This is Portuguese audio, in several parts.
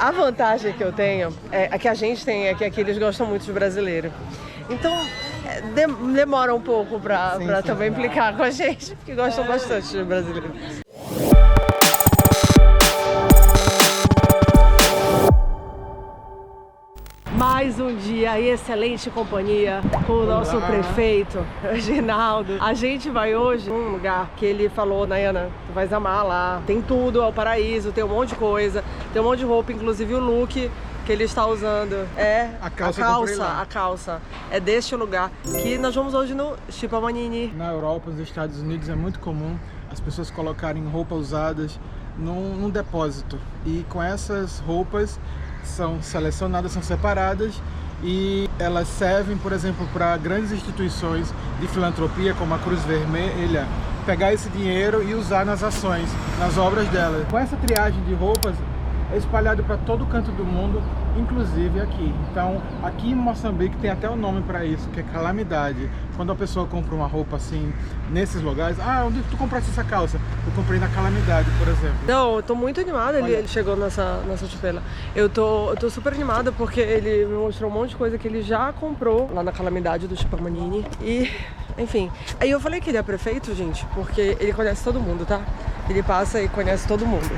A vantagem que eu tenho, a que a gente tem, é que aqui eles gostam muito de brasileiro. Então, demora um pouco pra também implicar com a gente, porque gostam bastante de brasileiro. Mais um dia, excelente companhia com o nosso prefeito, Ginaldo. A gente vai hoje num lugar que ele falou, Nayana, tu vais amar lá. Tem tudo, é o paraíso, tem um monte de coisa, tem um monte de roupa, inclusive o look que ele está usando é a calça é deste lugar que nós vamos hoje no Chipamanini. Na Europa, nos Estados Unidos é muito comum as pessoas colocarem roupas usadas num depósito, e com essas roupas são selecionadas, são separadas, e elas servem, por exemplo, para grandes instituições de filantropia como a Cruz Vermelha pegar esse dinheiro e usar nas ações, nas obras dela. Com essa triagem de roupas é espalhado para todo canto do mundo, inclusive aqui. Então, aqui em Moçambique tem até um nome para isso, que é calamidade. Quando a pessoa compra uma roupa assim, nesses lugares, onde tu compraste essa calça? Eu comprei na Calamidade, por exemplo. Não, eu tô muito animada, ele chegou nessa chupela. Eu tô super animada porque ele me mostrou um monte de coisa que ele já comprou lá na Calamidade do Chipamanini. E, enfim, aí eu falei que ele é prefeito, gente, porque ele conhece todo mundo, tá? Ele passa e conhece todo mundo.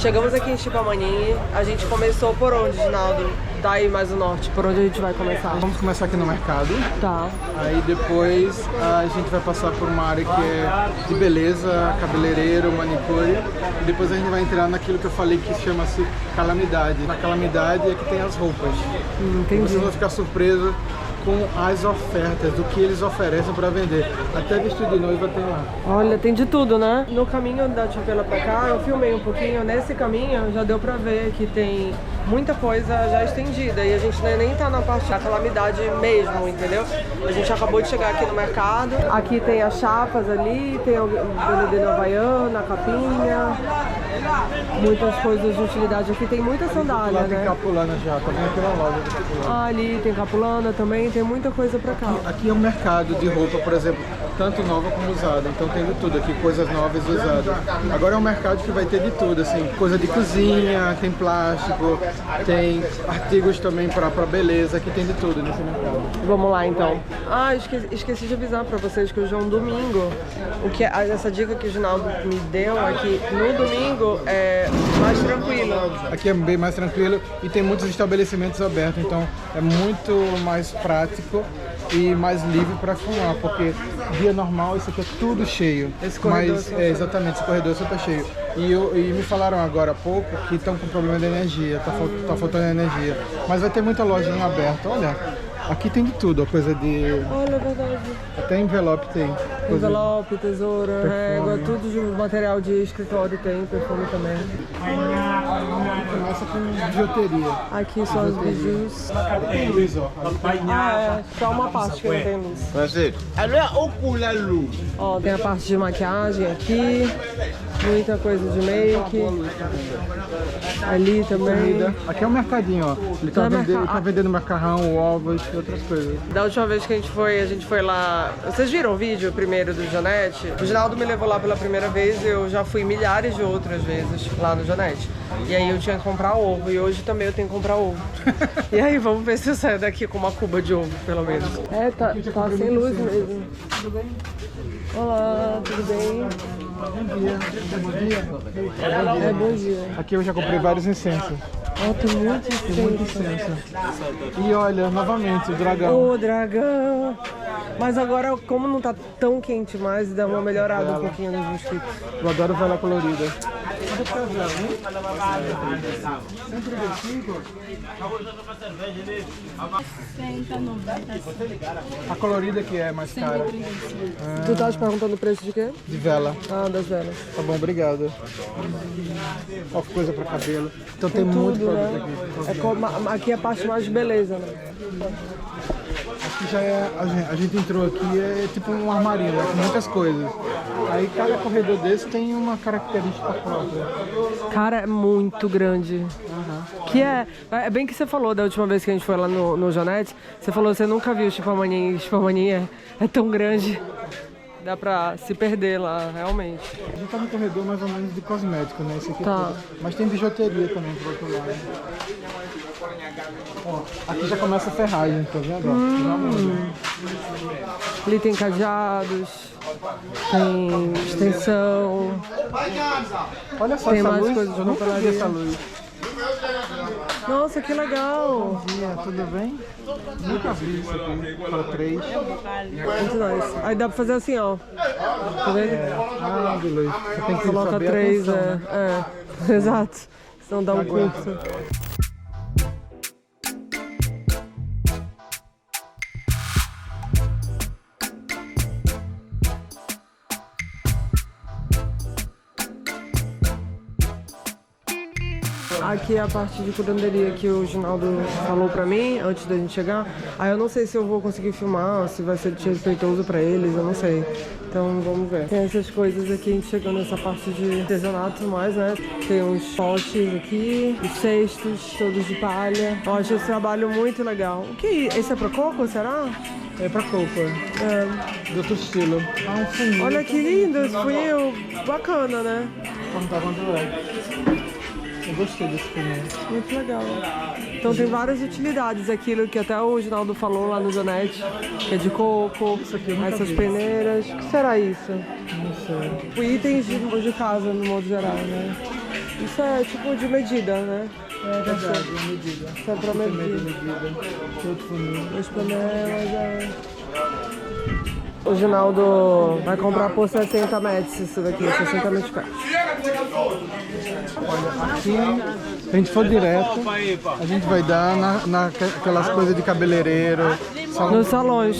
Chegamos aqui em Chipamanini, a gente começou por onde, Ginaldo? Daí mais o norte, por onde a gente vai começar? Vamos começar aqui no mercado. Tá. Aí depois a gente vai passar por uma área que é de beleza, cabeleireiro, manicure. E depois a gente vai entrar naquilo que eu falei que chama-se Calamidade. Na Calamidade é que tem as roupas. Entendi. Vocês vão ficar surpresos com as ofertas, do que eles oferecem para vender. Até vestido de noiva tem lá. Olha, tem de tudo, né? No caminho da chupela pra cá, eu filmei um pouquinho. Nesse caminho já deu pra ver que tem muita coisa já estendida. E a gente nem tá na parte da Calamidade mesmo, entendeu? A gente acabou de chegar aqui no mercado. Aqui tem as chapas ali, tem o benedeiro havaiana, a capinha. Muitas coisas de utilidade. Aqui tem muita sandália, né? Tem capulana já, tá vendo aqui na loja. Ali tem capulana também, tem muita coisa pra cá. Aqui é um mercado de roupa, por exemplo, tanto nova como usada. Então tem de tudo aqui, coisas novas e usadas. Agora é um mercado que vai ter de tudo, assim, coisa de cozinha, tem plástico, tem artigos também pra beleza, aqui tem de tudo nesse mercado. Vamos lá então. Esqueci de avisar pra vocês que hoje é um domingo. Essa dica que o Ginaldo me deu é que no domingo é mais tranquilo. Aqui é bem mais tranquilo e tem muitos estabelecimentos abertos, então é muito mais prático e mais livre para fumar, porque dia normal isso aqui é tudo cheio. Esse corredor exatamente, esse corredor é super cheio. E me falaram agora há pouco que estão com problema de energia, tá faltando energia. Mas vai ter muita loja aberta, olha. Aqui tem de tudo, a coisa de... Olha, é verdade. Até envelope tem. Envelope, tesoura, régua, tudo de material de escritório tem, perfume também. Começa com bijuteria. Aqui são os bijus. Tem luz, ó. Só uma parte que não tem luz. Prazer. Ó, tem a parte de maquiagem aqui. Muita coisa de make. Ali também. Comida. Aqui é um mercadinho, ó. Ele tá vendendo macarrão, ovos e outras coisas. Da última vez que a gente foi lá... Vocês viram o vídeo primeiro do Janete? O Ginaldo me levou lá pela primeira vez, eu já fui milhares de outras vezes lá no Janete. E aí eu tinha que comprar ovo, e hoje também eu tenho que comprar ovo. E aí vamos ver se eu saio daqui com uma cuba de ovo, pelo menos. É, tá sem luz mesmo. Tudo bem? Olá, tudo bem? Bom dia. Bom dia. É, bom dia. Aqui eu já comprei vários incensos. Ó, tem muito incenso. E olha, novamente, o dragão. O dragão. Mas agora, como não tá tão quente mais, dá uma melhorada um pouquinho nos mosquitos. Eu adoro vela colorida. Quanto é a vela, hein? 135? A colorida que é mais cara. Tu tá te perguntando o preço de quê? De vela. Ah, das velas. Tá bom, obrigado. Ó, coisa pra cabelo. Então tem muito tudo, produto né? aqui. Aqui é a parte mais de beleza, né? Aqui já é, a gente entrou aqui, é tipo um armarinho, né, com muitas coisas. Aí cada corredor desse tem uma característica própria. Cara, é muito grande. Que é bem que você falou da última vez que a gente foi lá no Janete. Você falou que você nunca viu Chipamania, e Chipamania é tão grande. Dá pra se perder lá, realmente. A gente tá no corredor mais ou menos de cosmético, né? Esse aqui tá. Mas tem bijuteria também pro outro lado. Ó, aqui já começa a ferragem, tá vendo? Ali tem cadeados, tem extensão. Olha só tem essa mais luz, coisas de eu nunca vi papelaria. essa luz. Nossa, que legal! Bom dia, tudo bem? Nunca vi isso aqui, para 3. Muito nice. Aí dá pra fazer assim, ó. Tá vendo? Ah, beleza. Você tem que Coloca saber 3, a atenção, né? Exato. Senão dá um curso. Aqui é a parte de curanderia que o Ginaldo falou pra mim antes da gente chegar. Aí eu não sei se eu vou conseguir filmar, se vai ser desrespeitoso pra eles, eu não sei. Então vamos ver. Tem essas coisas aqui, a gente chegou nessa parte de artesanato e tudo mais, né? Tem uns potes aqui, os cestos, todos de palha. Eu acho esse trabalho muito legal. O que? Esse é pra coco, será? É pra copa, É. de outro estilo. Ah, um funil. Olha que lindo, esse funil. Bacana, né? Vou perguntar quanto é. Eu gostei desse funil. Muito legal. Então tem várias utilidades. Aquilo que até o Ginaldo falou lá no Janete, que é de coco, Isso aqui eu nunca essas vi. peneiras. O que será isso? Não sei. Tipo, itens de casa, no modo geral, né? Isso é tipo de medida, né? É verdade, é medida. Isso é pra Tem medir. medida. Tem outro funil. As panelas, é. O Ginaldo vai comprar por 60 metros isso daqui, 60 metros. Olha, aqui, se a gente for direto, a gente vai dar naquelas coisas de cabeleireiro, salão. Nos salões.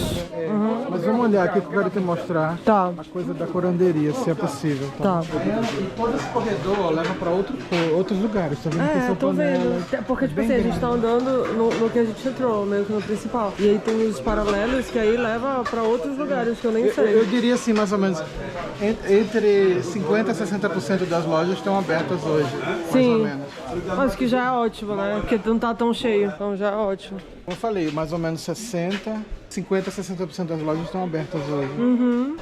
Mas vamos olhar aqui que eu quero te mostrar Tá, a coisa da curanderia, se é possível. tá. E todo esse corredor ó, leva para outros lugares, tá vendo? Que É, são tô panelas. vendo. Porque, tipo bem assim, a gente grande. tá andando no que a gente entrou, meio que no principal. E aí tem os paralelos que aí leva pra outros lugares que eu nem Eu sei. diria assim, mais ou menos, entre 50% e 60% das lojas estão abertas hoje, mais ou Sim, menos. mas que já é ótimo, né? Porque não tá tão cheio, então já é ótimo. Como eu falei, mais ou menos 50% a 60% das lojas estão abertas hoje.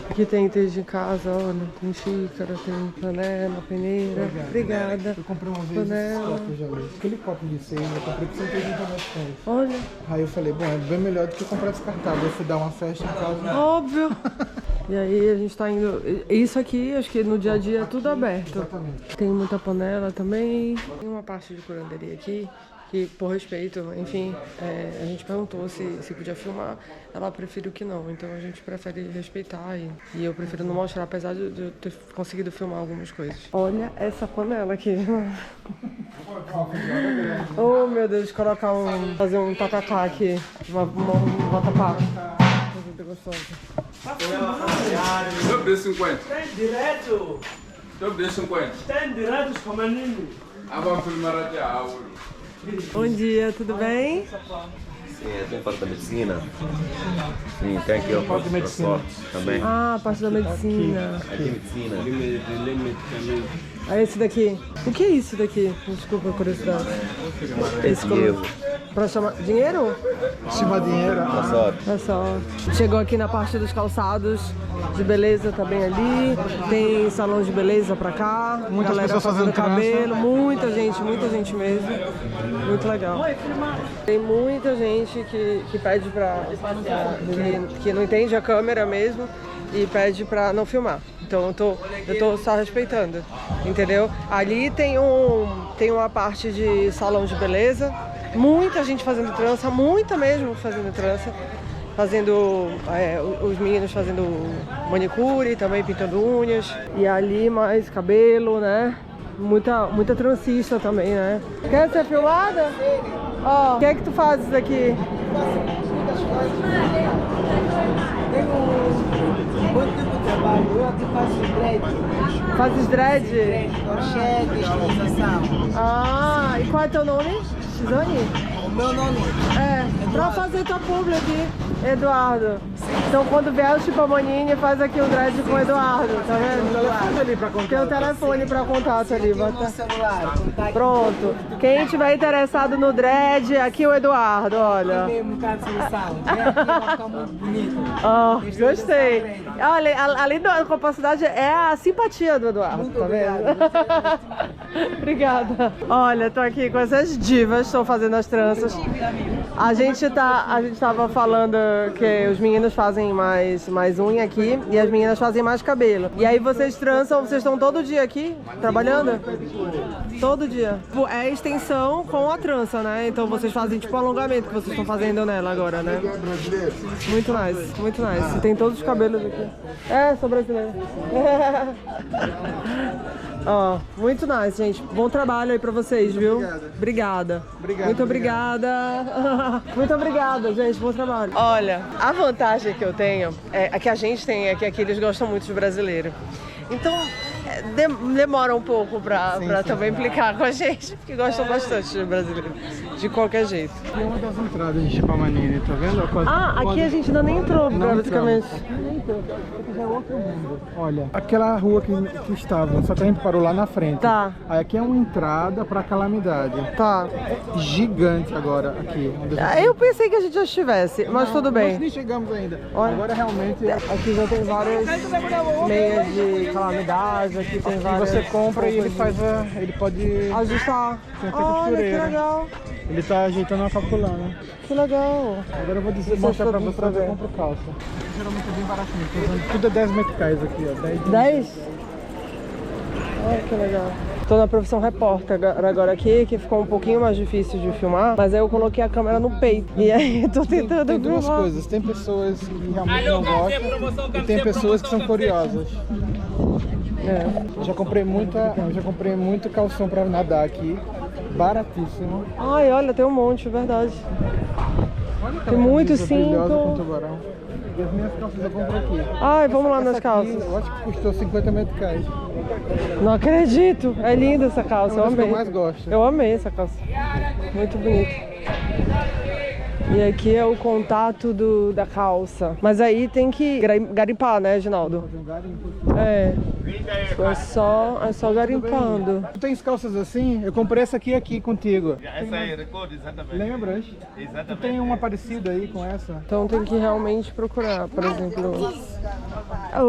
Aqui tem itens de casa, olha, tem xícara, tem panela, peneira. Obrigada. Eu comprei uma vez esse copo já ali. Aquele copo de 6, eu comprei por 180 metros. Olha, Aí eu falei, bom, é bem melhor do que comprar descartável. Eu fui dar uma festa em casa. óbvio. E aí a gente tá indo... Isso aqui, acho que no dia a dia é tudo aberto. Exatamente. Tem muita panela também. Tem uma parte de curanderia aqui, que por respeito, enfim, a gente perguntou se podia filmar. Ela prefere que não, então a gente prefere respeitar e eu prefiro não mostrar, apesar de eu ter conseguido filmar algumas coisas. Olha essa panela aqui. Oh meu Deus, fazer um tacacá aqui, uma vatapá. Muito gostoso. Sobre 50. Direto! Sobre 50. Tem diretos como menino. Vamos filmar até a aula. Bom dia, tudo bem? Sim, tem parte da medicina. Sim, tem aqui o Parte de medicina. também. Ah, parte da medicina. Aqui medicina. Ah, esse daqui. O que é isso daqui? Desculpa a curiosidade. Esse Dinheiro. Pra chamar... Dinheiro? Cima dinheiro. Tá só. É só. Chegou aqui na parte dos calçados de beleza, tá bem ali. Tem salão de beleza pra cá. Muitas galera pessoas fazendo cabelo. Muita gente mesmo. Muito legal. Tem muita gente que pede que não entende a câmera mesmo e pede pra não filmar. Então eu tô só respeitando, entendeu? Ali tem uma parte de salão de beleza. Muita gente fazendo trança, muita mesmo fazendo trança. Os meninos fazendo manicure, também pintando unhas. E ali mais cabelo, né? Muita trancista também, né? Quer ser filmada? Ó, o que é que tu fazes aqui? Muito tempo de trabalho, eu aqui faço dread. Fazes dread? Crochê, estilização. Ah, e qual é teu nome? Xizani? O meu nome Pra fazer tua publi aqui, Eduardo. Então quando vier o Chipamonini, faz aqui um dread com o Eduardo, tá vendo? Tem um telefone pra contato ali, no bota. celular. Contato. Pronto. Quem tiver interessado no dread, aqui o Eduardo, olha. Mesmo um cara de solução. Vem aqui, vai ficar muito bonito. Ó, gostei. Olha, além da capacidade, é a simpatia do Eduardo, Muito tá vendo? obrigado. Obrigada. Olha, tô aqui com essas divas, estou fazendo as tranças. A gente tava falando que os meninos fazem mais unha aqui e as meninas fazem mais cabelo. E aí vocês trançam, vocês estão todo dia aqui trabalhando? Todo dia. É extensão com a trança, né? Então vocês fazem tipo o alongamento que vocês estão fazendo nela agora, né? Muito nice, muito nice. Tem todos os cabelos aqui. Sou brasileira. Ó, muito nice, gente. Bom trabalho aí pra vocês, viu? Obrigada. Muito obrigada. Muito obrigada, gente. Bom trabalho. Olha, a vantagem que eu tenho, que a gente tem, é que aqui eles gostam muito de brasileiro. Então, demora um pouco pra também implicar com a gente, porque gostam bastante de brasileiro, de qualquer jeito. É uma das entradas de Chipamonini, tá vendo? Aqui a gente ainda nem entrou, basicamente. Já é outro mundo. Olha, aquela rua que estava, só que a gente parou lá na frente. Tá. Aí aqui é uma entrada pra Calamidade. Tá. É gigante agora aqui. Onde a gente... Eu pensei que a gente já estivesse, mas tudo bem. Nós nem chegamos ainda. Olha. Agora realmente... Aqui já tem várias meias de calamidade, aqui tem várias... Você compra e ele ele pode ajustar. Tem até Olha, que costureira. legal. Ele tá ajeitando a calculana. Que legal. Agora eu vou mostrar pra você onde eu compro calça. Geralmente é bem baratinho. Tudo é 10 meticais aqui, ó. 10? Olha que legal. Tô na profissão repórter agora aqui, que ficou um pouquinho mais difícil de filmar, mas aí eu coloquei a câmera no peito. E aí tô tentando Tem duas filmar. coisas. Tem pessoas que realmente não gostam e tem pessoas que são curiosas. Eu já comprei muito calção pra nadar aqui. Baratíssimo. Ai, olha, tem um monte, verdade. Tem muito brilhosa com cinto. tubarão. E as minhas calças eu compro aqui. Ai, vamos lá Essa nas aqui, calças. eu acho que custou 50 meticais. Não acredito. É linda essa calça, eu É uma das que amei. eu mais gosto. Eu amei essa calça. Muito bonita. E aqui é o contato da calça. Mas aí tem que garimpar, né, Ginaldo? É. É só garimpando. Tu tens calças assim? Eu comprei essa aqui contigo. Essa aí, recordo, exatamente. Lembras? Exatamente. Tu tem uma parecida aí com essa? Então tem que realmente procurar, por exemplo.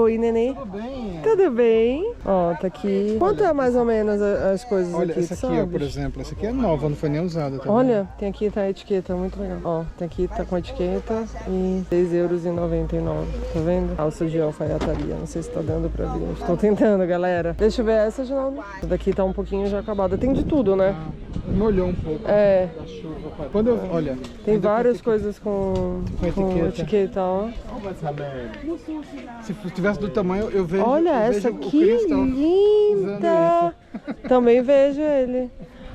Oi, neném. Tudo bem. Tudo bem? Ó, tá aqui. Quanto é mais ou menos as coisas Olha, aqui, essa tu aqui, ó, sabes? por exemplo. Essa aqui é nova, não foi nem usada. Tá Olha, tem aqui tá a etiqueta, muito legal. Ó, tem aqui, tá com a etiqueta e €6,99, tá vendo? Calça de alfaiataria, não sei se tá dando pra ver. Estou tentando, galera. Deixa eu ver essa, Ginaldo. Essa daqui tá um pouquinho já acabada. Tem de tudo, né? Molhou um pouco. É, Da chuva. Quando eu, olha, tem várias coisas com etiqueta. etiqueta, ó. se tivesse do tamanho, eu vejo. Olha eu essa vejo o que Cristo linda! Também vejo ele.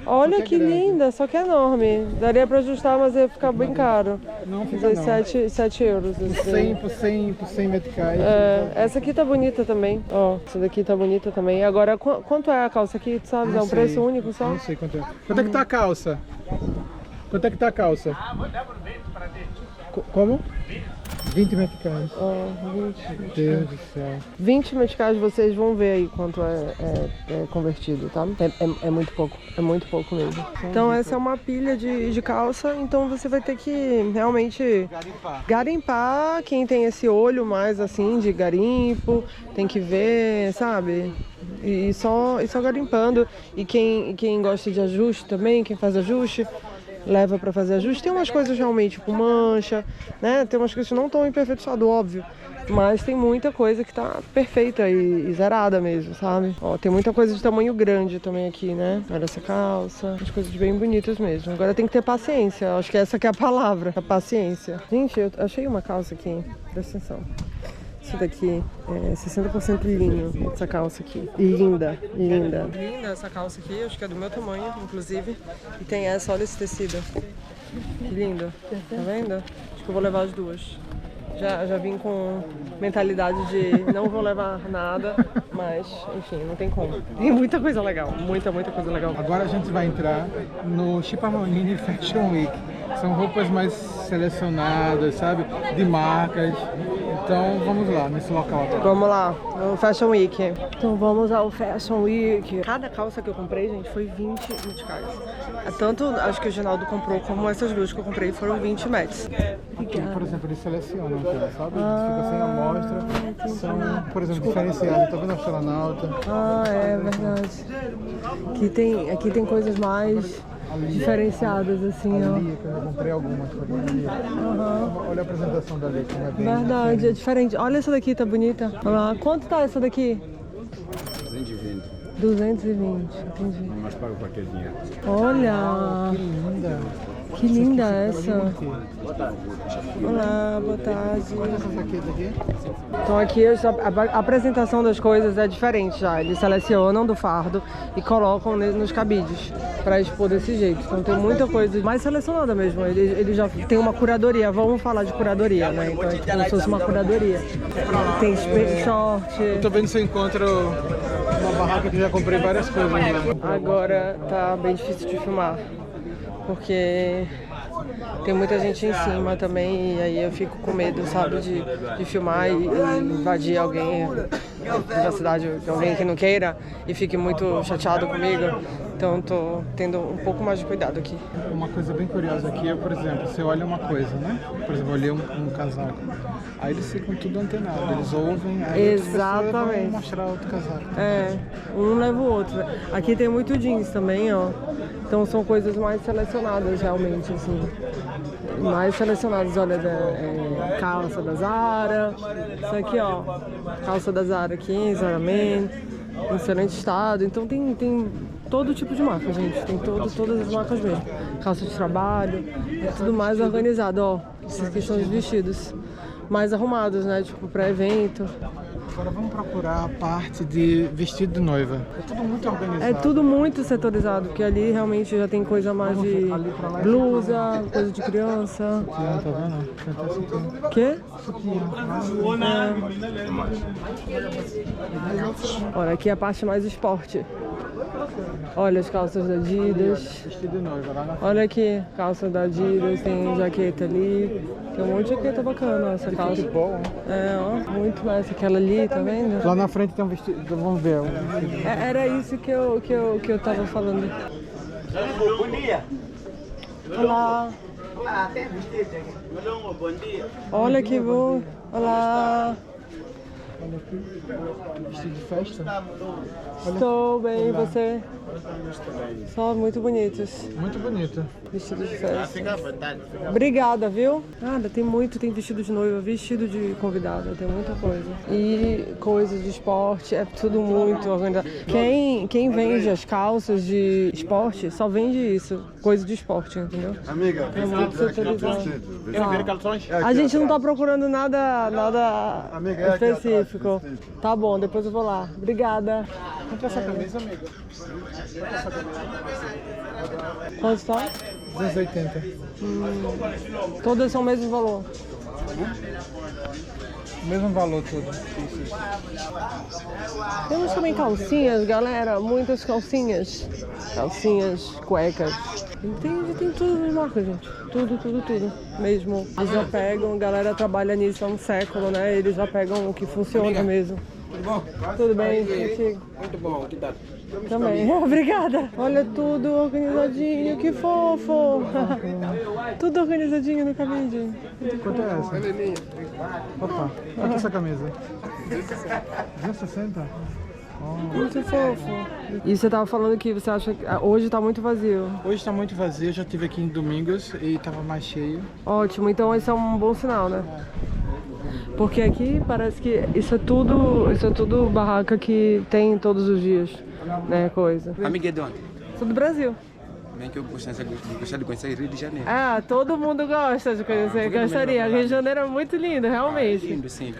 Olha Só que que é grande. linda, só que é enorme. Daria pra ajustar, mas ia ficar bem caro. Não fica não. 7 euros. esse daí. Por 100 meticais. Essa aqui tá bonita também. Ó, essa daqui tá bonita também. Agora, quanto é a calça aqui? Tu sabe? Não É um sei. preço único só? Não sei quanto é. Quanto é que tá a calça? Quanto é que tá a calça? Como? 20 meticais. Ó, 20. Meu Deus do céu. 20 meticais, vocês vão ver aí quanto é convertido, tá? É muito pouco mesmo. Então essa é uma pilha de calça, então você vai ter que realmente garimpar. Quem tem esse olho mais assim de garimpo, tem que ver, sabe? E só garimpando. E quem gosta de ajuste também, quem faz ajuste, leva pra fazer ajuste. Tem umas coisas realmente com mancha, né? Tem umas coisas que não estão em perfeito estado, óbvio. Mas tem muita coisa que tá perfeita e zerada mesmo, sabe? Ó, tem muita coisa de tamanho grande também aqui, né? Olha essa calça, as coisas bem bonitas mesmo. Agora tem que ter paciência, acho que essa que é a palavra, a paciência. Gente, eu achei uma calça aqui, presta atenção. Isso daqui é 60% linho, essa calça aqui. Linda, linda. Linda essa calça aqui, acho que é do meu tamanho, inclusive. E tem essa, olha esse tecido. Que lindo. Tá vendo? Acho que eu vou levar as duas. Já vim com mentalidade de não vou levar nada, mas enfim, não tem como. Tem muita coisa legal, muita coisa legal. Agora a gente vai entrar no Chipamonini Fashion Week. São roupas mais selecionadas, sabe? De marcas. Então vamos lá, nesse local. Vamos lá, no Fashion Week. Então vamos ao Fashion Week. Cada calça que eu comprei, gente, foi 20 meticais. Tanto acho que o Ginaldo comprou, como essas duas que eu comprei foram 20 metis. Aqui, por exemplo, eles selecionam aqui, sabe? Fica sem amostra. São, por exemplo, diferenciados. Tá vendo a astronauta? Ah, é verdade. Aqui tem coisas mais diferenciadas, assim, ó. Ali, eu comprei algumas. Olha a apresentação dali, como é bem Verdade, é diferente. Olha essa daqui, tá bonita. Olha lá. Quanto tá essa daqui? 220. 220, entendi. Mas paga qualquer dinheiro. Olha! Que linda! Que linda essa! Olá, boa tarde. Olha essa jaqueta aqui. Então aqui a apresentação das coisas é diferente já. Eles selecionam do fardo e colocam nos cabides para expor desse jeito. Então tem muita coisa mais selecionada mesmo. Eles já tem uma curadoria. Vamos falar de curadoria, né? Então é como se fosse uma curadoria. Tem short. Eu tô vendo se eu encontro uma barraca que eu já comprei várias coisas lá. Agora tá bem difícil de filmar, porque tem muita gente em cima também, e aí eu fico com medo, sabe, de filmar e invadir alguém da cidade, alguém que não queira e fique muito chateado comigo. Então tô tendo um pouco mais de cuidado aqui. Uma coisa bem curiosa aqui é, por exemplo, você olha uma coisa, né? Por exemplo, eu olhei um casaco. Aí eles ficam tudo antenados, eles ouvem, aí exatamente, vão mostrar outro casaco. É, um leva o outro. Aqui tem muito jeans também, ó. Então são coisas mais selecionadas realmente, assim. Mais selecionadas, olha, calça da Zara. Isso aqui, ó, calça da Zara aqui, Zara Men, em excelente estado. Então tem todo tipo de marca, gente. Tem todas as marcas mesmo. Calça de trabalho, é tudo mais organizado, ó. Esses aqui são os vestidos mais arrumados, né? Tipo, para evento. Agora vamos procurar a parte de vestido de noiva. É tudo muito organizado. É tudo muito setorizado, porque ali realmente já tem coisa mais de blusa, coisa de criança. Tá vendo? O quê? Olha, aqui é a parte mais esporte. Olha as calças da Adidas. Vestido de noiva lá na frente. Olha aqui, calça da Adidas, tem jaqueta ali. Tem um monte de jaqueta bacana essa calça. Muito bom, hein? É, ó, muito mais. Aquela ali, tá vendo? Lá na frente tem um vestido, vamos ver. Era isso que eu tava falando. Bom dia. Olá. Bom dia. Olha que bom. Olá. Olha aqui, vestido de festa. Estou bem, e você? Só muito bonitos. Muito bonito. Vestido de festa. Obrigada, viu? Nada, tem vestido de noiva, vestido de convidada, tem muita coisa. E coisas de esporte, é tudo muito organizado. Quem vende as calças de esporte só vende isso, coisa de esporte, entendeu? Amiga, É muito setorizado. calções? A gente não tá procurando nada Amiga, é aqui específico. Tá bom, depois eu vou lá. Obrigada. Compra essa camisa, amiga. Quanto tá? 280. Todas são o mesmo valor. O mesmo valor tudo. Isso. Temos também calcinhas, galera. Muitas calcinhas. Calcinhas, cuecas. Tem tudo de marca, gente. Tudo. Mesmo. Eles já pegam, a galera trabalha nisso há um século, né? Eles já pegam o que funciona mesmo. Tudo bom? Tudo bem, contigo? Muito bom, que tal? Também, obrigada. Olha tudo organizadinho, que fofo. Tudo organizadinho no cabide. Quanto é essa? Opa, quanto é essa camisa? 260? Muito fofo. E você tava falando que você acha que hoje tá muito vazio. Hoje está muito vazio, eu já estive aqui em domingos e estava mais cheio. Ótimo, então esse é um bom sinal, né? Porque aqui parece que isso é tudo barraca que tem todos os dias, né, coisa. Amiga de onde? Sou do Brasil. Bem que eu gostaria de conhecer Rio de Janeiro. Ah, todo mundo gosta de conhecer, gostaria. Rio de Janeiro é muito lindo, realmente. Lindo, sim.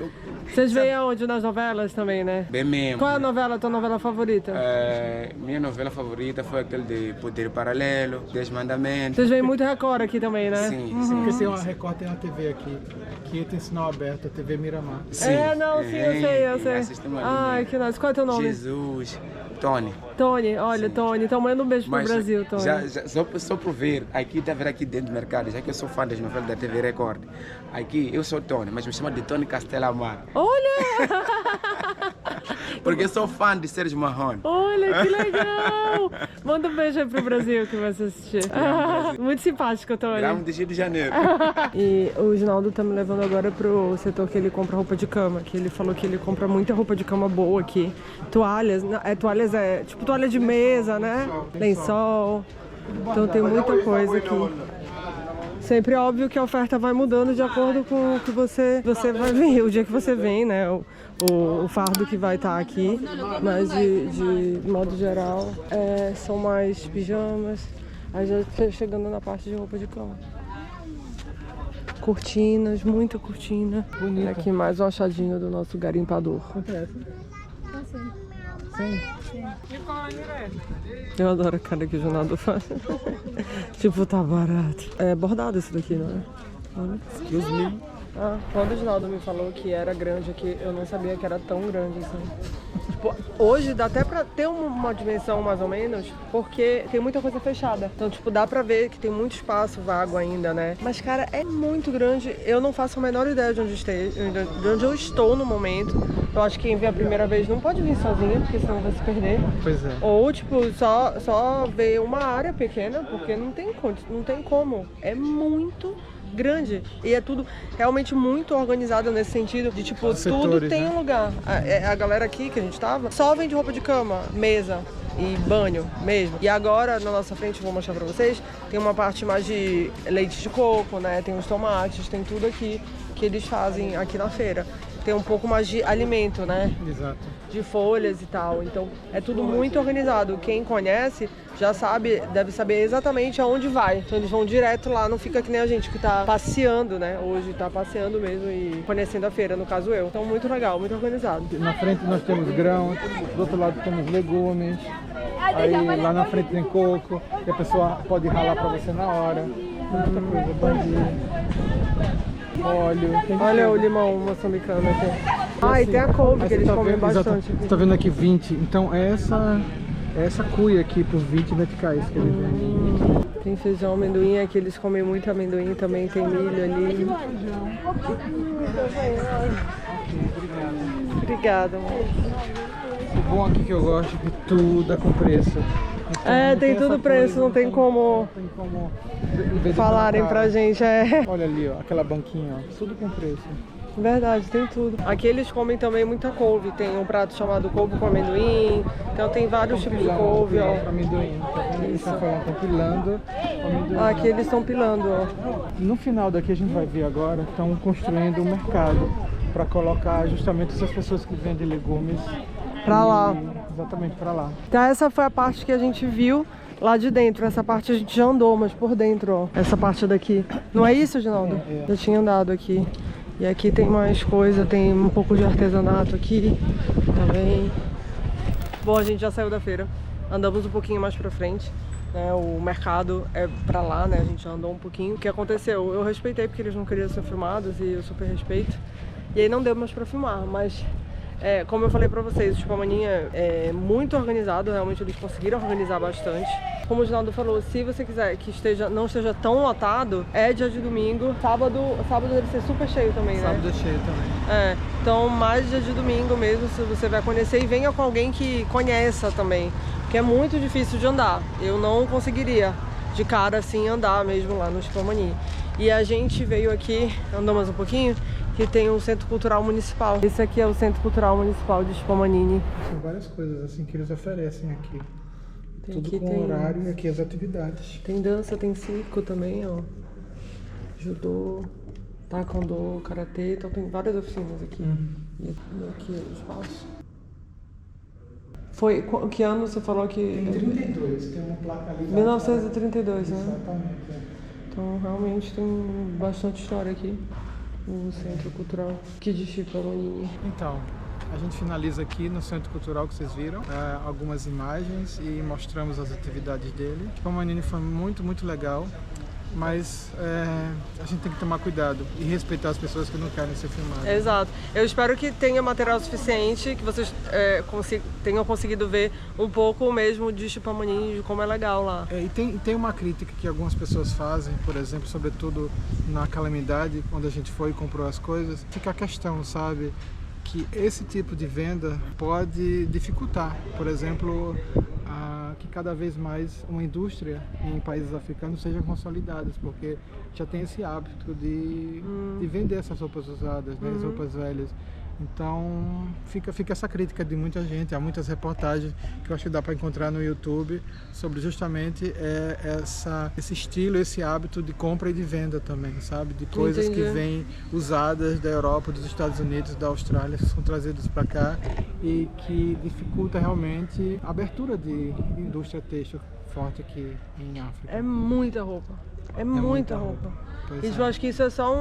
Vocês veem aonde? Nas novelas também, né? Bem mesmo. Qual é a tua novela favorita? Minha novela favorita foi aquele de Poder Paralelo, 10 Mandamentos. Vocês veem muito Record aqui também, né? Sim, Porque tem uma Record, tem uma TV aqui. Aqui tem sinal aberto, a TV Miramar. sim. Eu sei. Ai, que nice. Qual é teu nome? Jesus. Tony. Tony, olha, Tony. Então manda um beijo pro Brasil, Tony. Só por ver, aqui dentro do mercado, já que eu sou fã das novelas da TV Record. Aqui eu sou Tony, mas me chama de Tony Castelamar. Olha! Porque eu sou fã de Sérgio Marrone. Olha, que legal! Manda um beijo aí pro Brasil que vai se assistir. Muito simpático, Tony. Gramo de Rio de Janeiro. E o Ginaldo tá me levando agora pro setor que ele compra roupa de cama, que ele falou que ele compra muita roupa de cama boa aqui. Toalhas, tipo toalha de mesa, né? Lençol. Então tem muita coisa aqui. Sempre é óbvio que a oferta vai mudando de acordo com o que você vai vir, o dia que você vem, né? O fardo que vai estar aqui. Mas de modo geral, são mais pijamas. Aí já chegando na parte de roupa de cama. Cortinas, muita cortina. Bonita. Aqui mais um achadinho do nosso garimpador. Quanto é essa? 100? Eu adoro a cara que o Ginaldo faz. Tipo, tá barato. É bordado esse daqui, não é? Olha. Excuse me. Ah, quando o Ginaldo me falou que era grande aqui, eu não sabia que era tão grande assim. Tipo, hoje dá até pra ter uma dimensão mais ou menos, porque tem muita coisa fechada. Então, tipo, dá pra ver que tem muito espaço vago ainda, né? Mas, cara, é muito grande. Eu não faço a menor ideia de onde eu estou no momento. Eu acho que quem vê a primeira vez não pode vir sozinha, porque senão vai se perder. Pois é. Ou, tipo, só ver uma área pequena, porque não tem como. É muito grande. E é tudo realmente muito organizado nesse sentido de, tipo, tudo tem um lugar. A galera aqui que a gente tava só vende roupa de cama, mesa e banho mesmo. E agora, na nossa frente, vou mostrar pra vocês, tem uma parte mais de leite de coco, né? Tem os tomates, tem tudo aqui que eles fazem aqui na feira. Tem um pouco mais de alimento, né? Exato. De folhas e tal. Então é tudo muito organizado. Quem conhece já sabe, deve saber exatamente aonde vai. Então eles vão direto lá, não fica que nem a gente que tá passeando, né? Hoje tá passeando mesmo e conhecendo a feira, no caso eu. Então muito legal, muito organizado. Na frente nós temos grãos, do outro lado temos legumes. Aí lá na frente tem coco, que a pessoa pode ralar pra você na hora. Muita coisa, bandido. Óleo. Olha o limão moçambicano aqui. Ah, e tem a couve que eles comem bastante. Você tá vendo aqui 20, então essa cuia aqui por 20 meticais que eles vendem. Tem feijão, amendoim, aqui eles comem muito amendoim também, tem milho ali. Obrigada, amor. O bom aqui que eu gosto é que tudo é com preço. Então, tem tudo preço, não tem como falarem pra gente. Olha ali, ó, aquela banquinha, ó, tudo com preço. Verdade, tem tudo. Aqui eles comem também muita couve. Tem um prato chamado couve com amendoim. Então tem vários tipos de couve, ó. Amendoim, tá vendo? Eles estão falando, estão pilando amendoim. Aqui eles estão pilando, ó. No final daqui a gente vai ver agora, estão construindo um mercado para colocar justamente essas pessoas que vendem legumes pra lá. Exatamente, pra lá. Então essa foi a parte que a gente viu lá de dentro. Essa parte a gente já andou, mas por dentro, ó. Essa parte daqui. Não é isso, Ginaldo? Eu tinha andado aqui. E aqui tem mais coisa, tem um pouco de artesanato aqui também. Bom, a gente já saiu da feira. Andamos um pouquinho mais pra frente. Né? O mercado é pra lá, né? A gente já andou um pouquinho. O que aconteceu? Eu respeitei porque eles não queriam ser filmados e eu super respeito. E aí não deu mais pra filmar, mas como eu falei pra vocês, o Chupamaninha é muito organizado, realmente eles conseguiram organizar bastante. Como o Ginaldo falou, se você quiser que não esteja tão lotado, é dia de domingo. Sábado deve ser super cheio também, né? Sábado é cheio também. Então mais dia de domingo mesmo, se você vai conhecer, e venha com alguém que conheça também, porque é muito difícil de andar. Eu não conseguiria de cara assim andar mesmo lá no Chupamaninha. E a gente veio aqui, andamos um pouquinho, que tem um Centro Cultural Municipal. Esse aqui é o Centro Cultural Municipal de Chupamaninha. Tem várias coisas assim que eles oferecem aqui. Tudo aqui com horário e aqui as atividades. Tem dança, tem circo também, ó. Judô, taekwondo, karatê, então tem várias oficinas aqui. E aqui é o espaço. Foi, que ano você falou que... Tem 32, tem uma placa ali. 1932, né? Exatamente. Então realmente tem bastante história aqui. O Centro Cultural aqui de Chupamaninha. Então, a gente finaliza aqui no Centro Cultural que vocês viram, algumas imagens e mostramos as atividades dele. O Chupamaninha foi muito, muito legal, mas a gente tem que tomar cuidado e respeitar as pessoas que não querem ser filmadas. Exato. Eu espero que tenha material suficiente, que vocês tenham conseguido ver um pouco mesmo de Chupamaninha, de como é legal lá. E tem uma crítica que algumas pessoas fazem, por exemplo, sobretudo na Calamidade, quando a gente foi e comprou as coisas, fica a questão, sabe, que esse tipo de venda pode dificultar, por exemplo, que cada vez mais uma indústria em países africanos seja consolidada, porque já tem esse hábito de vender essas roupas usadas, né, as roupas velhas. Então fica essa crítica de muita gente, há muitas reportagens que eu acho que dá para encontrar no YouTube sobre justamente esse estilo, esse hábito de compra e de venda também, sabe? De coisas que vêm usadas da Europa, dos Estados Unidos, da Austrália, que são trazidas para cá e que dificulta realmente a abertura de indústria têxtil forte aqui em África. É muita roupa, muita roupa. Eu acho que isso é só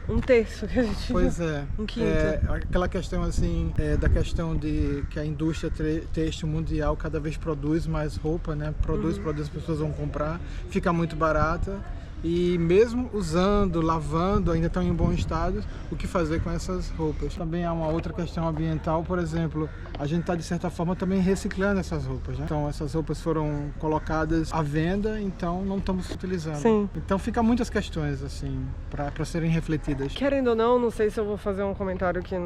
um terço que a gente... Pois é. Um quinto. Aquela questão assim, da questão de que a indústria têxtil mundial cada vez produz mais roupa, né? Produz, as pessoas vão comprar, fica muito barata. E mesmo usando, lavando, ainda estão em bom estado, o que fazer com essas roupas? Também há uma outra questão ambiental, por exemplo, a gente está de certa forma também reciclando essas roupas, né? Então essas roupas foram colocadas à venda, então não estamos utilizando. Sim. Então fica muitas questões assim, para serem refletidas. Querendo ou não sei se eu vou fazer um comentário que,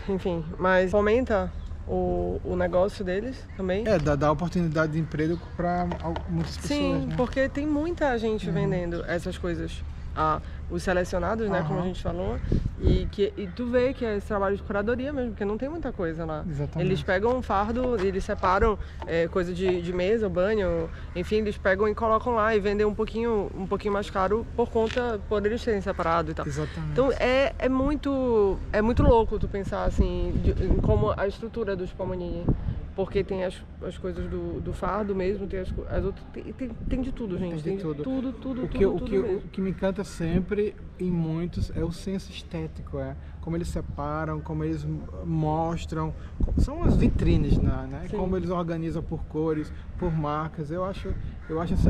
enfim, mas fomenta o negócio deles também. Dá oportunidade de emprego para muitas pessoas. Sim, né? Porque tem muita gente vendendo essas coisas. Os selecionados, né, como a gente falou, e tu vê que é esse trabalho de curadoria mesmo, porque não tem muita coisa lá. Exatamente. Eles pegam um fardo, eles separam coisa de mesa, banho, enfim, eles pegam e colocam lá e vendem um pouquinho mais caro por eles terem separado e tal. Exatamente. Então é muito louco tu pensar assim, em como a estrutura do Chupamaninha. Porque tem as coisas do fardo mesmo, tem as outras. Tem de tudo, gente. Tem de tudo. Tudo. O que me encanta sempre em muitos é o senso estético, como eles separam, como eles mostram. São as vitrines, né? Como eles organizam por cores, por marcas. Eu acho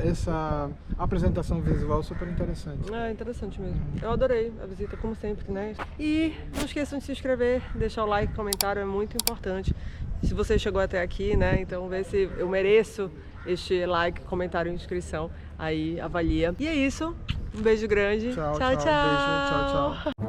essa apresentação visual super interessante. É interessante mesmo. Eu adorei a visita, como sempre, né? E não esqueçam de se inscrever, deixar o like, comentário, é muito importante. Se você chegou até aqui, né, então vê se eu mereço este like, comentário e inscrição, aí avalia. E é isso, um beijo grande. Tchau. Tchau. Beijo, tchau.